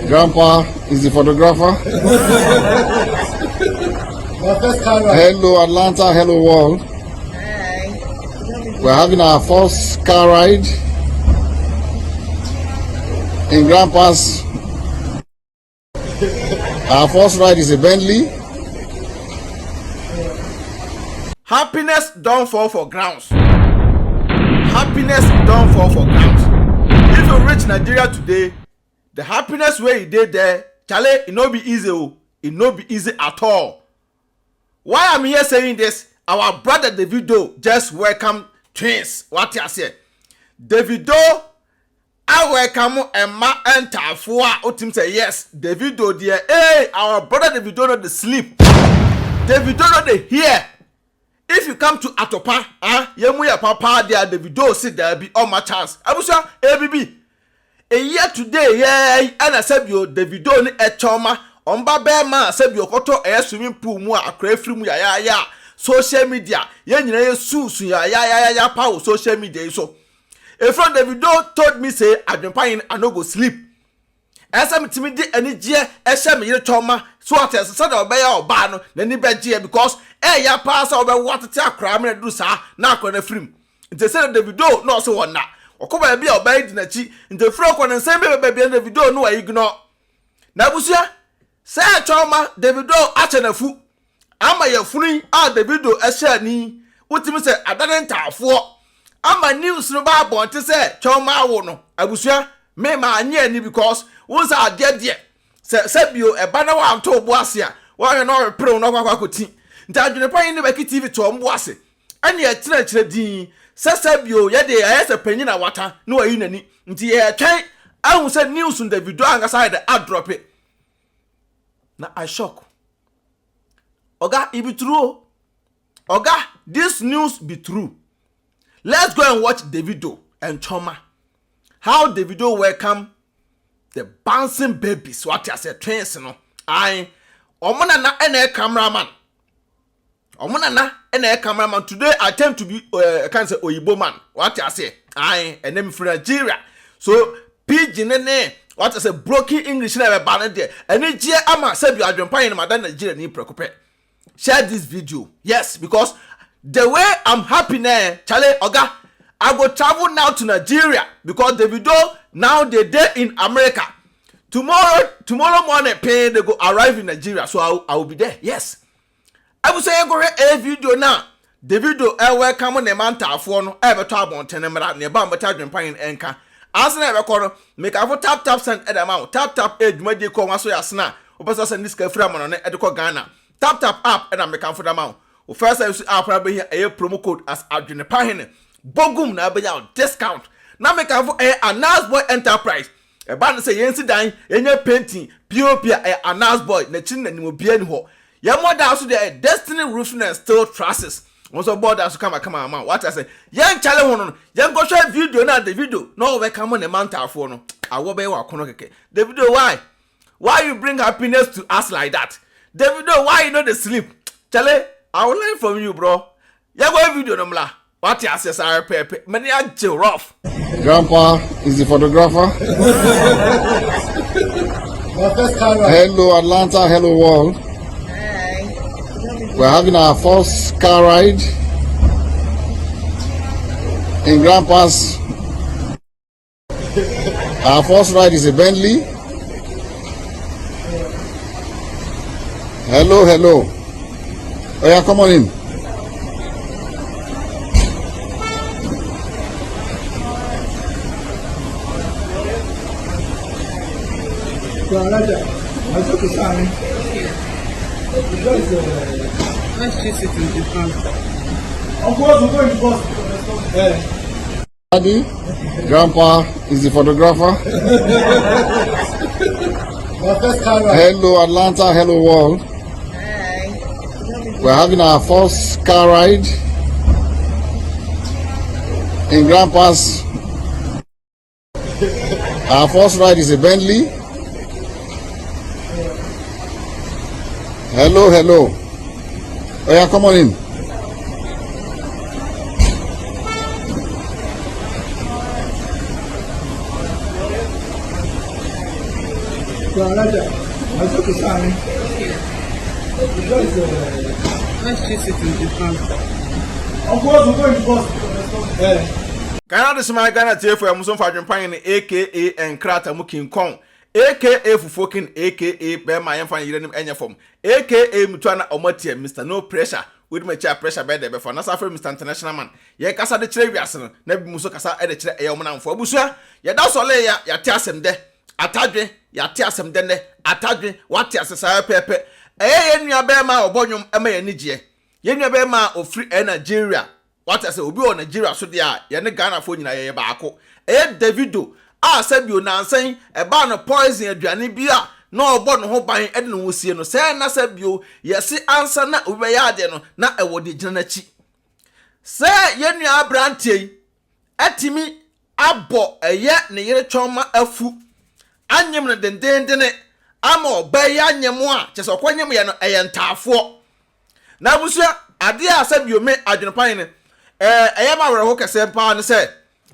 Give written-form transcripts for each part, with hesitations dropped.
Grandpa is the photographer. Hello, Atlanta. Hello, world. We're having our first car ride in Grandpa's. Our first ride is a Bentley. Happiness don't fall for grounds. Happiness don't fall for grounds. If you reach Nigeria today, the happiness where you did there, Charlie, it no be easy. It no be easy at all. Why I'm here saying this? Our brother Davido just welcome twins. What you say? Davido, I welcome Emma and Tafua. Otim say yes. Davido dear. Hey, our brother Davido not the sleep. Davido not the here. If you come to Atopa, yemu ya papa there, Davido sit there be all my chance. Abusa, ABB. A year today, yeah, and I said you Davido ni Chioma. Omba be man said you koto a swimming pool mu akra free mu ya. Social media, yeah, you su ya power social media so. A friend Davido told me say AdwenepaheneTv I no go sleep. Esa mitimi di ani je ehye me yire Chioma so at said oba ya oba no na ni be je because ya pass oba watete akra me do sa na akra na film. Nte say Davido no so wona. Okoba bia oba di na chi nte fro ko nsem be bia Davido no wa ignore. Na busia say Chioma Davido achenafu ama ya funu a Davido ehye ni utimi say adane ntafo ama news no ba bonte say Chioma awo no abusia me ma anye ni because once I get there say bio e ba na wa nto bo ase a wa no repre no kwakoti nta AdwenepaheneTv BeckyTv to mbo ase ane e kire din say bio ye de ayese panyin na wata no wa yi nani nti ye twen ahu say news on Davido anga side a drop it na I shock oga it be true oga this news be true. Let's go and watch Davido and Chioma. How Davido welcome the bouncing babies. What I said, twins, no. Omona na ene cameraman. Omona na ene cameraman. Today I tend to be I can't say Oyibo man. What I say, and them from Nigeria. So pidgin ne. What I say, broken English never banned there. And it's here ama say you AdwenepaheneTv madan Nigeria ni preoccupy. Share this video, yes, because the way I'm happy now, Charlie Oga, I go travel now to Nigeria because Davido now they there in America. Tomorrow morning, they go arrive in Nigeria, so I will be there. Yes, I will say I go a video now. Davido, welcome on the man phone. Ever talk on tenemera nearby, but AdwenepaheneTv enka. As I record, make a tap send at amount. Tap edge, my dear, come so yasna. Opasa send this from on Edco Ghana. Tap app and I make for the amount. First, I use our probably here a promo code as AdwenepaheneTv. Bogum na be out discount. Now make for a nice boy enterprise. A band say yensi dan, yenye painting, POP a nice boy, na chin na mo bia ni ho. Ya mo da so there Destiny Roofing and Steel Trusses. Also board as come man. What I say? Yan chale ho no. Yan go share video na the video. No we come on the manta for no. Awo be wa kono keke. Davido why? Why you bring happiness to us like that? Davido why you know the sleep? Chale I will learn from you, bro. Ya go video no mla. What you say, sir? Pepe. Many are rough. Grandpa is the photographer. Hello, Atlanta. Hello, world. We're having our first car ride in Grandpa's. Our first ride is a Bentley. Hello. Oh yeah, come on in. Daddy, Grandpa is the photographer. Hello, Atlanta. Hello, world. We're having our first car ride in Grandpa's. Our first ride is a Bentley. Hello. Oh yeah, come on in. Let's choose it in the front. Ghana this my Ghana TF for Muson Fadrin Pine aka and Krata Mukin Kong aka Fufokin aka Bema Yamfan Yerenim Enya Form aka Mutwana Omotia Mr. No Pressure with my chair pressure bed there before Nasa Mr. International Man. Ye Casa de Treviason, Nebi Muso Casa Edit Eoman for Busia, ya dasole ya tiasem de, atadwe ya tiasem dene, atadwe what tiasa pepe. Yenya Bema or Bonium Ema Nijie. Yenya Bema or free Nigeria. What I say, Obi on Nigeria, so they are Yana Ghana for Nina Bako. Davido, said you now saying a ban of poison and Johnny Bia, no born hope by Edna will see no say, and I said you, yes, answer not Ubeyadeno, not a word Janachi. Say, Yenya Branty, Atimi, Abo, a yet near Choma, a fu. Anyam den dene, Amo, Bayanyamwa, just a quanyam and tafo. Now, Monsieur, Adia said you may AdwenepaheneTv. I am a Roka Sempa and said,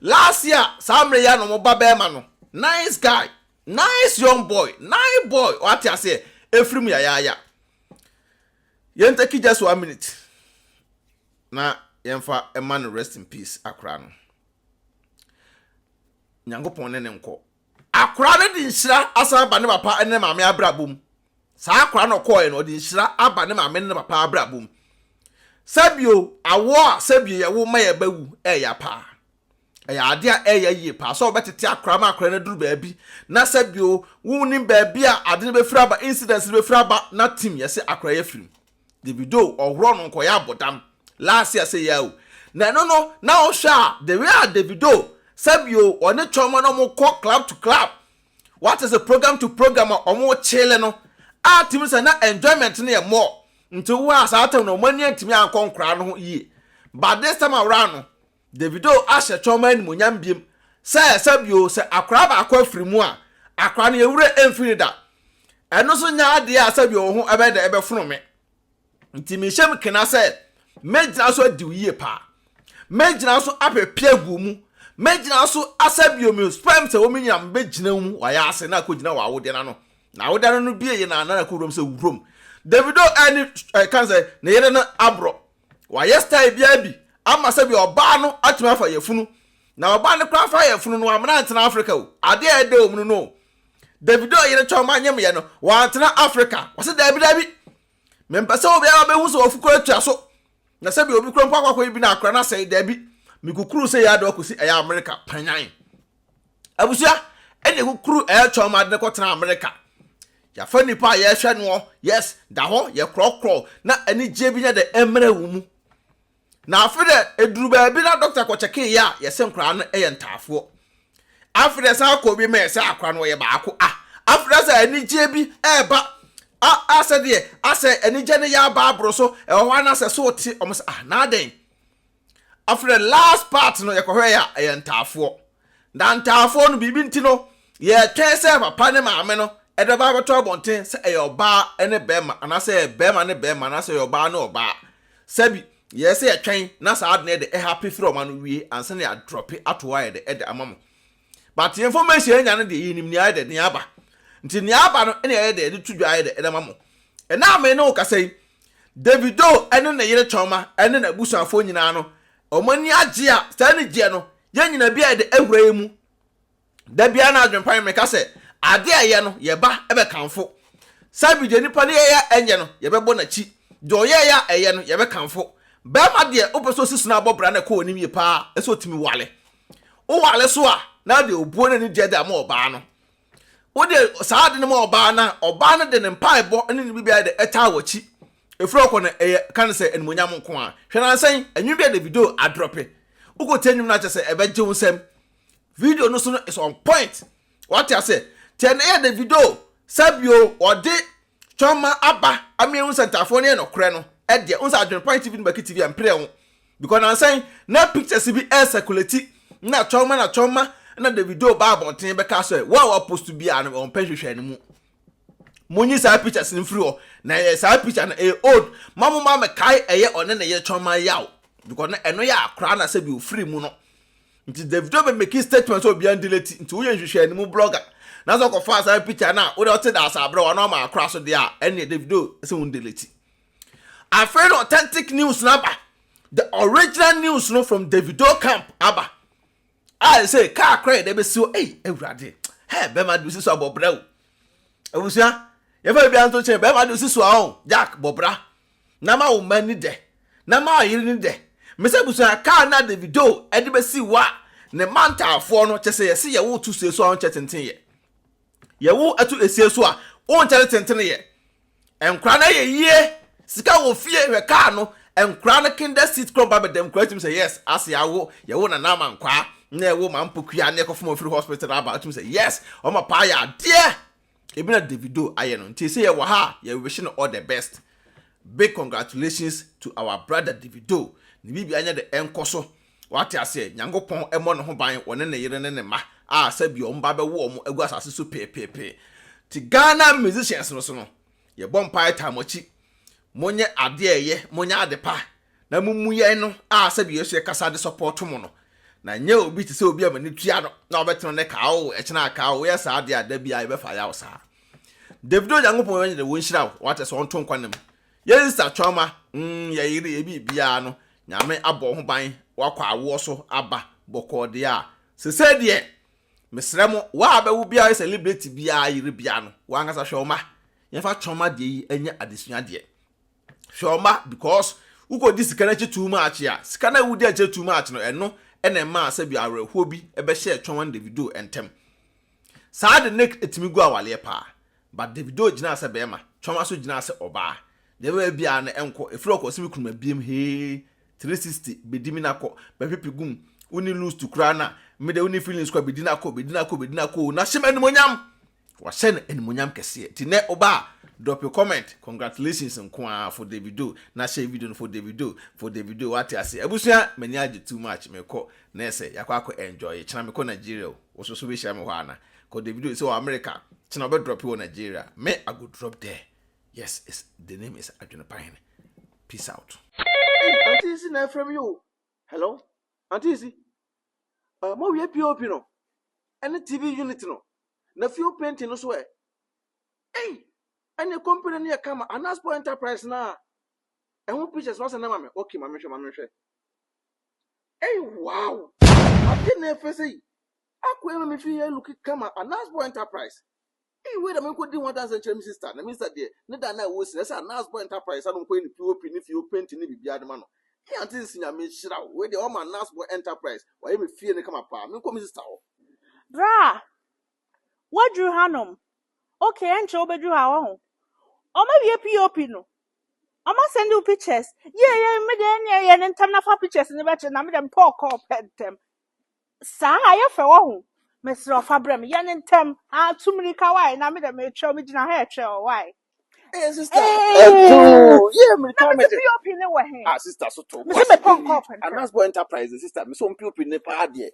last year, Sam Rayano Mobabemano, nice guy, nice young boy, nice boy, what I say, Efrim ya. Yentaki just 1 minute. Na Yemfa a man rest in peace, Akrano. Nyango Ponenko. Akrano din shra asa banema pa ene mame abrabum. Sa akrano koy no din shra abanema mame papa abrabum. Sabio awo sabio ya wo maye bawu ya pa ya ade a ye pa so betete akra ma akra na duru baabi na sabio wo nim baabi a ade ne be fraba incidents ne be fraba na team yese akra ye film Davido ohro no nko ya bodam last year say ya o na no na o sha the way Davido sabio one Chioma no mo call club to club what is a program to program o mo chile no a team say na enjoyment ne more until we are certain no money antimi ankon kra no yi but this time around Davido ashe Chioma ni munyam biem say sabio say akra ba akwa frimu a akra no ewure emfirida eno so nya ade a sabio ho ebede ebefunu me ntimi hye mkena say mejina so di yi pa mejina so apepia gu mu mejina so asabio me spam say wo menyam bejina mu wa ya ase na akogina wa wode na no na wode no bie ye na na ko say wurom Davido any can say na yere no abro wa yesterday bia bi ama sabi oba no atuma fa yefunu na oba no kra fa yefunu no amna antena Africa o ade ede omunu no Davido yere Chioma nyem ye no wa antena Africa wa se Davido mempese obi a be hu so ofuko atua so na sabi obi kro kwakwa bi na akra na say Davi mikukuru say ya do akosi eya America panyan abusia ene kukuru Chioma de ko tena America ya fani pa ya hwe no yes da ho ye krokro na ani je bi nya de emre wumu na afide eduru ba bi na doctor ko cheke ya ye se nkra no ye ntafo afide sa ko bi me se akra no ye baako afide sa ani je bi eba ase de ase ani je ne ya ba abro so e ho na se so ti omo na den afide last part no ye ko hwe ya ye ntafo na ntafo no bibi ntino ye twese papa ne maame no edeba beto abonten se eyoba ene bema anase bema ne bema anase eyoba ne oba sabi yes e twen na sa adne de happy from anu wie anse ne a drop ato wa de ede amamo but information enya ne de yinim ni ade ne aba nti ne aba no ene ye de tudwa ade ede amamo e na me no ka sei Davido ene ne yire Chioma ene na busuafo nyina no omani agye a sta ne gye no ye nyina bia de ehura mu da bia na AdwenepaheneTv ka sei ade aye no ye ba ebe kanfo sabi je nipa ne ye enye no ye bebo na chi do ye ya aye no ye be kanfo ba ma de opeso sisuna abobra na ko onim ye pa eso timi wale o wale so a na de obuo na ni de da ma oba no o de saade ne ma oba na de ne mpa ebo ne ni bibia de eta wachi efro ko na kan se enmonyam nko a hwe na san enyu bia Davido adrope ugo tenyum na che se ebe je unsem video no so no is on point what I say ten e Davido sabio ode Chioma aba amienu centafo ne no kre no e de unsa AdwenepaheneTv BeckyTv ampre ho because na say na pictures bi e circulate na Chioma na Davido ba abonten be ka so wa post to be an on penhwehwe ne mu monyi sa pictures in free o na sa picture na e old mama me kai eye one na ye Chioma yaw because na eno ya akra na sabio free mu no nti Davido be make statement so bi an delete nti wo ye hwehwe ne mu blogger na so ko fa sa picture na we dey da asa abro no ma akra so dia ene Davido se un delete afraid authentic news number the original news no from Davido camp aba I say car credit they be so everybody hey be ma do so abobra o ebusia ye fa bia nto che be ma do so a Jack bobra na ma wo mani de na ma yiri ni de me se busia car na Davido e de be si wa ne mantafo no che se ye se ye wo tu so a che tenten ye wo atu esie so a wo che tenten ye enkra na ye yie sika wo fie hwe car no enkra na kinder seat club ba dem kra tim say yes as ya wo na na mankwa na wo mampokua na ekofo free hospital aba tim say yes o ma pa ya de e bi na Davido aye no nti say ye wo ha ye wish no all the best. Big congratulations to our brother Davido. Ni bibi anya de enkoso wate ase nyankopon emo no ho ban wone ne yire ne ma a sabi o mba be wo mo agu asase so pepepe ti Ghana musicians no so no ye bom pai tamochi monye ade eye monye adepa na mumu ye no a sabi yesu ye kasa de support mo no na nye obi ti se obi amani tua no na obetino ne ka o e chena ka o ye sa ade ada bia ye be fa ya o sa Davido nyankopon wenye de wonhira wate so onto nkwanem yes sir Chioma ye yire ye bibia no nyame abo ho ban wakwa awo so aba bokode a se se de mesremo wa ba wo bia celebrity bia yire bia no wa ngasa Chioma ye fa Chioma de yi anya adesua de Chioma because uko di sikana che too much ya sikana wudi a che too much no eno ene ma se bia areho bi e be share Chioma and Davido entem sa de nek etimi gu awale pa but Davido gina se be ma Chioma so gina se oba de we bia na enko efro ko simi kunuma biem he 360 bedimi na ko be pepigum uni lose to krana me de uni feelings ko bedina ko na shema ni monyam wa shen en monyam kese ti ne oba drop your comment congratulations nko for Davido na share video for Davido what you say ebusia mani age too much me ko na ese yakwa enjoy china me ko Nigeria wo so be share me ho ana ko Davido so America china be drop you Nigeria me I go drop there. Yes, the name is AdwenepaheneTv. Peace out. Hey, Auntie Izzy, na from you. Hello, Auntie Izzy. Mo we POP no. Any TV unit no. Na few painting no so eh. Hey, any company near come Anaspo Enterprise na. E who pictures was na mama. Okay, mama hwe. Hey, wow. I didn't ever say. Akwe me fi look come Anaspo Enterprise. Hey, wait a minute, could do 1,000 sister. The minister there, neither now was that's a nice boy enterprise. I don't go in the POP if you paint in the Biadman. He until this in your mid shroud, where the woman nice boy enterprise, why you fear they come apart. No come sister. Bra, what drew Hanum? Okay, and show bedroom our own. Or maybe a POP no. I must send you pictures. Yeah, and time for pictures in the bedroom. I'm them poor cop head them. Sa, I have a Mr. Fabrem, yan and tem, too many kawaii, na me the me show me in a hair chair, why? Hey, sister. Yeah, me come to POP in the way. Ah, sister, so to me say me punk up and that's boy enterprise, sister. Me so POP in the party.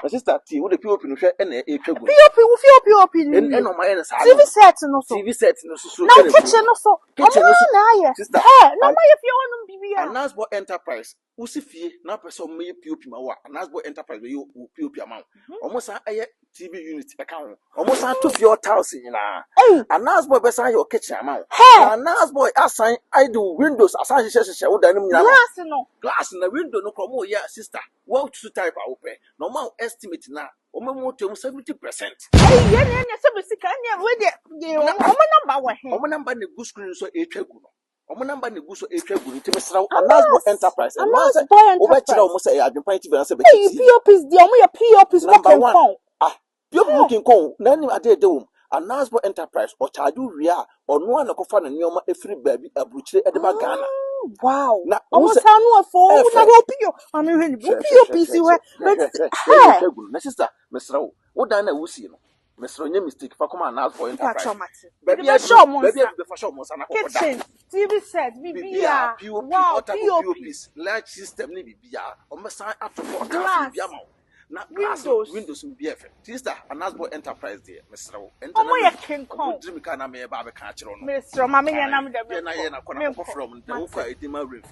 Sister, T, what the POP no share and a POP, POP, and on my end, TV set no so. TV set no so. Now kitchen no so. Kitchen no so. Sister, hey, no my if you want to be and that's boy enterprise. Usifie na person me POP ma wa and that's boy enterprise we POP amount. Almost a TV unit account. Almost to your house na. And that's boy be your kitchen amount. And that's boy assign I do windows assign she wo dan mu glass na window no come ya sister. What to type open. Normal estimate na o memo to 70%. Yeah, so be sika nya we dey o number wa he. O number ne go screen so etwagu no. Omo number ne gu so etwagu ni temesra Anasbo Enterprise and once obekira omo say AdwenepaheneTv na say BeckyTv POPs di omo ya POPs working con POP working con na ni ade edewum Anasbo Enterprise o charge wi a ono na kofa na nioma efiri baabi abuchire edeba Ghana. Wow na omo sa no afo na go PO ami hwe ni POPs we etwagu na sister mesra wo dan na wusi no Mr. Nye mistake for come and ask for enterprise. Baby, show kitchen, TV set, BBR, wow, POPs, large system, ni BBR. On my side, after glass. na windows will be effect. Sister, and as boy enterprise there, Mr. King Kong. Dream can I may have a catcher on Mr. Mammy and I'm the from the Oka Edima Riff.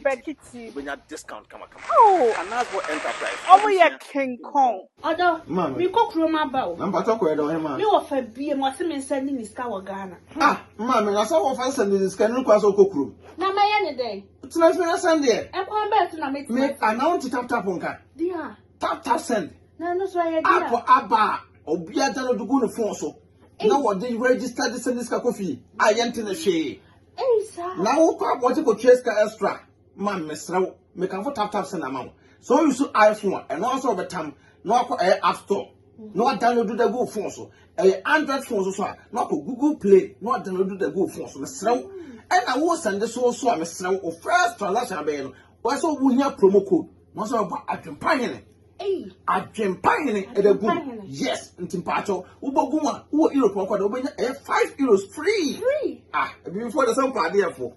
BeckyTv when your discount come. Oh, and as boy enterprise. King Kong. Although, we cook room about. I'm not talking about him. You offer be a Muslim sending his cow Ghana. Mamma, I saw offense and this can request a cook room. Now, my any day. It's not fair Sunday. I'm going back to make Me announce tap on car. Dear. Tap send. No, no, so I Apple Abba, or Biata to go to Fonso. No one did register this and this coffee. I enter the shade. Hey, sir. Now, what you go chase extra. Man, Miss Row, make a tap send amount. So you should iPhone and also over time, no app store. No download the Google phone so. Android phone so no Google Play, no download the Google phone so. Miss Row. And I will send the source to Miss Row or first transaction. Also, we have promo code. Most of AdwenepaheneTv. AdwenepaheneTv at a good. Yes, in Timpacho, Uboguma, who Europe, €5 free. Before the same party, therefore.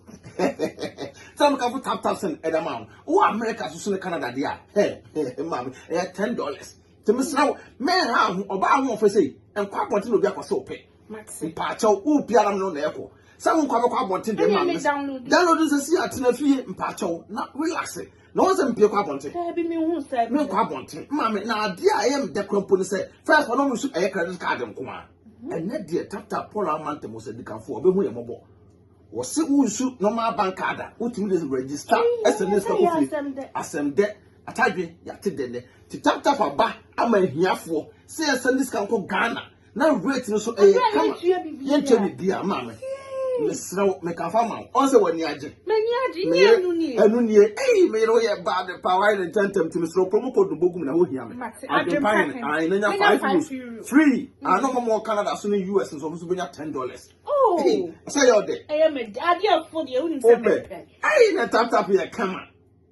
Some can tap and at amount. Oh, America to soon Canada, dear. Hey, mammy, $10. To Miss Now, man, how about one for say, and quite want to be a so pay. Pacho, who Piano no echo. Someone quite wanting the mammy. Download this year to the fee in Pacho, not relaxing. No one's pay quabonte. Me quabonte. Mammy, now dear, I am the company say, first one almost a credit card and come on. And that dear tap Paula Mante was a decam for a way mobile. Was it who shoot no more bank card, who to me register as a list of as them debt. I tell you, Yatid, to tap a bar, I'm a here for, say a Sunday can call Ghana. Now, rate no so a come, you dear mammy. Miss Row, make a farmer. Also, when you're may know about the power and tentum to Miss Row, promo code the Bogum and Woodiam. I know €5 free. I know more Canada soon in US and so $10. Oh, say all day. I am a daddy for the only open. I ain't a tap here, come on.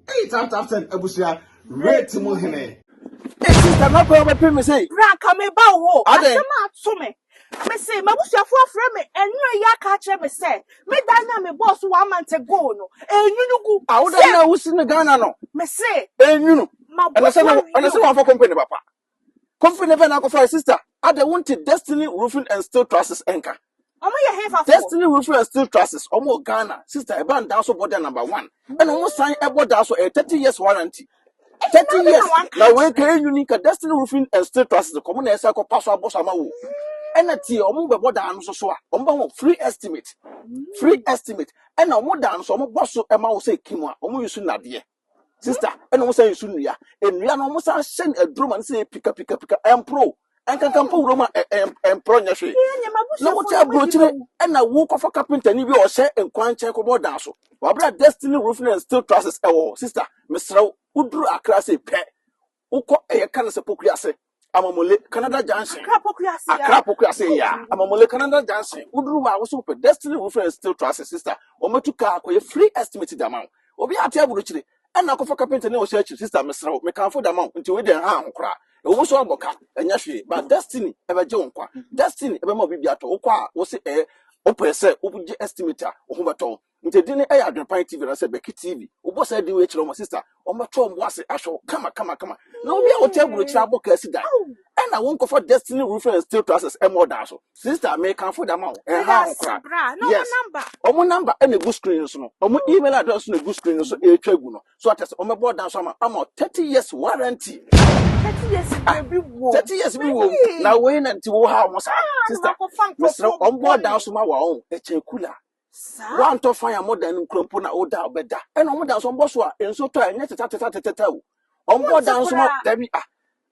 Hey, tap and Abusia, red to Mohene. Sister, not going to say, Come about, I am me. Me say, my bush for frame and you ya catch me say, me dana me boss 1 month ago no. You know, I would know who's in the Ghana no. Me say, you know, and I said for company, papa. Company never now for sister. I don't want Destiny Roofing and Steel Trusses anchor. Destiny Roofing and Steel Trusses, almost Ghana, sister, a band down so border number 1. And almost sign a border down so a 30 years warranty. 30 years. Now, we can unique Destiny Roofing and Steel Trusses, the common air cycle pass our boss amau. And a tea or move about down so free estimate. Free estimate. And no more down so boss a mouse say Kimwa, almost soon not dear. Sister, and almost say soon ya. And we are almost send a drum and say pick up, and pro. And can come for Roma and pro. No what I brought you and I walk off a carpenter and you or say and quite check about down so. Wabra Destiny Roofing and Steel Trusses, sister, Miss Row, who drew a class a pet. Who call a can of Pocriase. I'm a mole Canada Johnson. Crapocracy, yeah. I'm a mole Canada Johnson. Udru was super Destiny Roofing and Steel Trusses, sister. Or me to car with a free estimated amount. Or be a table richly. And now for carpenter no search, sister, Miss Row, make for the amount until we then harm cry. It was all boca and yashi, but Destiny ever John qua. Destiny ever more be at Oqua was a open set, open the estimator, or whom Nti dine AdwenepaheneTv na say BeckyTv. Obo say di we chiro mo sister. O mato mo wase asho kama. Na obi a otable chira boka si dan. And I won't go for Destiny Roofing and Steel Trusses and more so. Sister may come for the amount. Yes. Omo number and a good screen so no. Omo email address no good screen so e twegu no. So at omo board down so am 30 years warranty. 30 years be wo. 30 years be wo. Na we na nti wo ha mo sa. Sister. Omo board down so ma wa on e che cooler. One to fire more than Crumpuna or down better. And on down some bosswa, and so try and yet on board down some Debbie.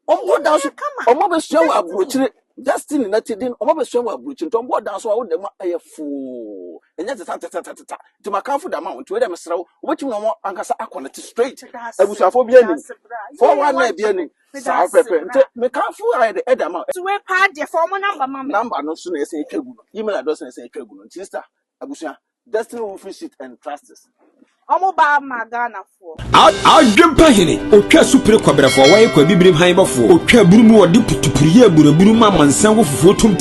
On board down some mobile show of Bruchin, Destiny, not in on mobile show of Bruchin, on board down so I would a fool. And yet to my comfort amount to them, so which you know, Ankasa Aquanity straight. I was a phobia for 1 night beginning. South Pepper, me can't fool I the amount. To wear part your former number no sooner as a email address and say Kegun, sister. Abusia, Destiny Roofing Sheet and Trusses. Omoba Magana for AdwenepaheneTv, Otwa supre kwabra for wa ekwa bibrim han bafo, Otwa burumu odi putupurie buruburu ma mansan wo fufuo tum